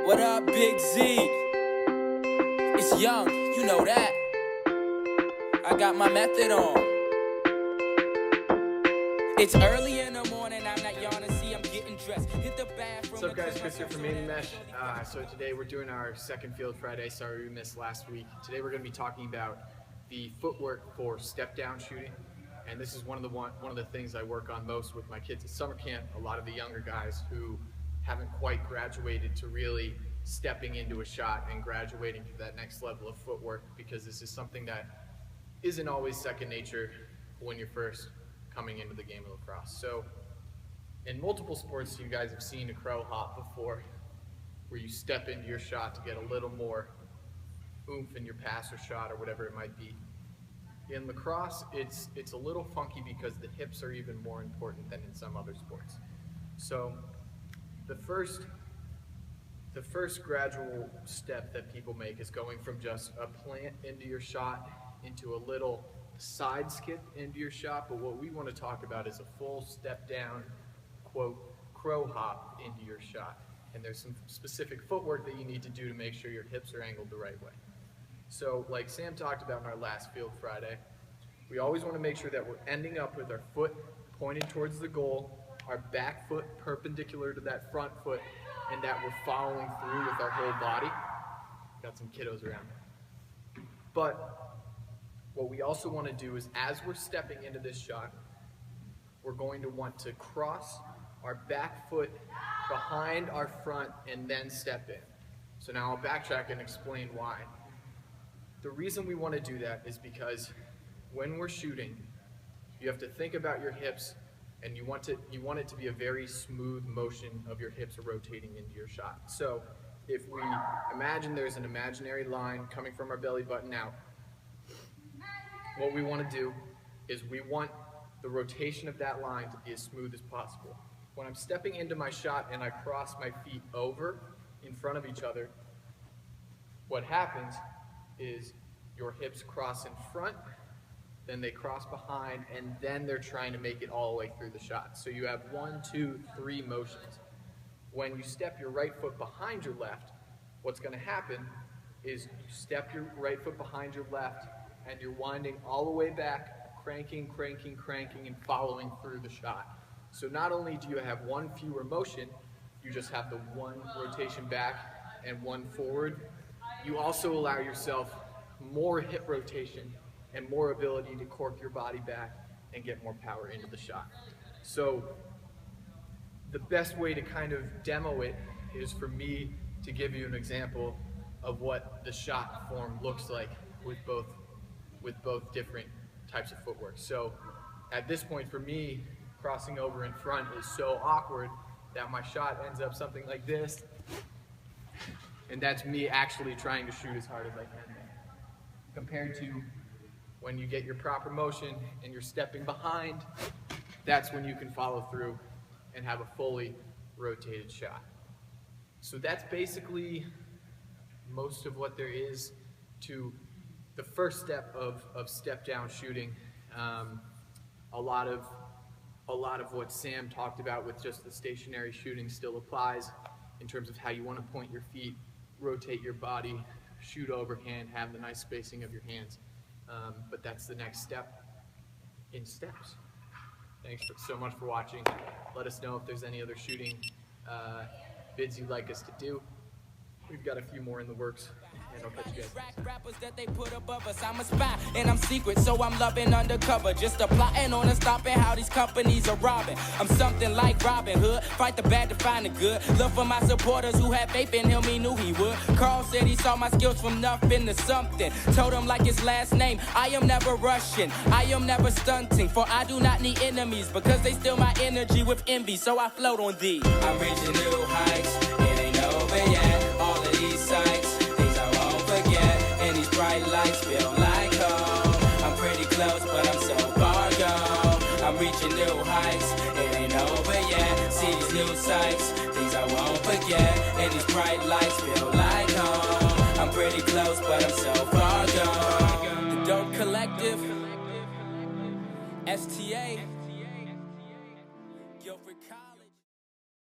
What up, Big Z? It's Young, you know that. I got my method on. It's early in the morning, I'm not yawning, see I'm getting dressed. Hit the bathroom. What's up, guys? Chris here from Mainely. So today we're doing our second Field Friday. Sorry we missed last week. Today we're going to be talking about the footwork for step down shooting, and this is one of the things I work on most with my kids at summer camp. A lot of the younger guys who haven't quite graduated to really stepping into a shot and graduating to that next level of footwork, because this is something that isn't always second nature when you're first coming into the game of lacrosse. So in multiple sports, you guys have seen a crow hop before, where you step into your shot to get a little more oomph in your pass or shot or whatever it might be. In lacrosse, it's a little funky because the hips are even more important than in some other sports. So the first gradual step that people make is going from just a plant into your shot into a little side skip into your shot, but what we want to talk about is a full step down, quote, crow hop into your shot. And there's some specific footwork that you need to do to make sure your hips are angled the right way. So like Sam talked about in our last Field Friday, we always want to make sure that we're ending up with our foot pointed towards the goal, our back foot perpendicular to that front foot, and that we're following through with our whole body. Got some kiddos around. But what we also want to do is, as we're stepping into this shot, we're going to want to cross our back foot behind our front and then step in. So now I'll backtrack and explain why. The reason we want to do that is because when we're shooting, you have to think about your hips, and you want it to be a very smooth motion of your hips rotating into your shot. So if we imagine there's an imaginary line coming from our belly button out, what we want to do is we want the rotation of that line to be as smooth as possible. When I'm stepping into my shot and I cross my feet over in front of each other, what happens is your hips cross in front, then they cross behind, and then they're trying to make it all the way through the shot. So you have 1, 2, 3 motions. When you step your right foot behind your left, what's going to happen is you step your right foot behind your left, and you're winding all the way back, cranking, cranking, cranking, and following through the shot. So not only do you have one fewer motion, you just have the one rotation back and one forward, you also allow yourself more hip rotation and more ability to cork your body back and get more power into the shot. So the best way to kind of demo it is for me to give you an example of what the shot form looks like with both different types of footwork. So at this point for me, crossing over in front is so awkward that my shot ends up something like this, and that's me actually trying to shoot as hard as I can, compared to when you get your proper motion and you're stepping behind. That's when you can follow through and have a fully rotated shot. So that's basically most of what there is to the first step of step down shooting. A lot of what Sam talked about with just the stationary shooting still applies in terms of how you want to point your feet, rotate your body, shoot overhand, have the nice spacing of your hands. But that's the next step in steps. Thanks so much for watching. Let us know if there's any other shooting vids you'd like us to do. We've got a few more in the works, and I'll catch you guys next time. Rappers that they put above us, I'm a spy and I'm secret, so I'm loving undercover. Just a plotting on a stopping how these companies are robbing. I'm something like Robin Hood, fight the bad to find the good. Look for my supporters who had faith in him, he knew he would. Carl said he saw my skills from nothing to something. Told him like his last name, I am never rushing, I am never stunting, for I do not need enemies, because they steal my energy with envy, so I float on thee. I'm reaching new heights, it ain't over yet. All of these sights, things I won't forget, and these bright lights feel like home. I'm pretty close, but I'm so far gone. I'm reaching new heights, it ain't over yet. See these new sights, things I won't forget, and these bright lights feel like home. I'm pretty close, but I'm so far gone. The Dope Collective, STA.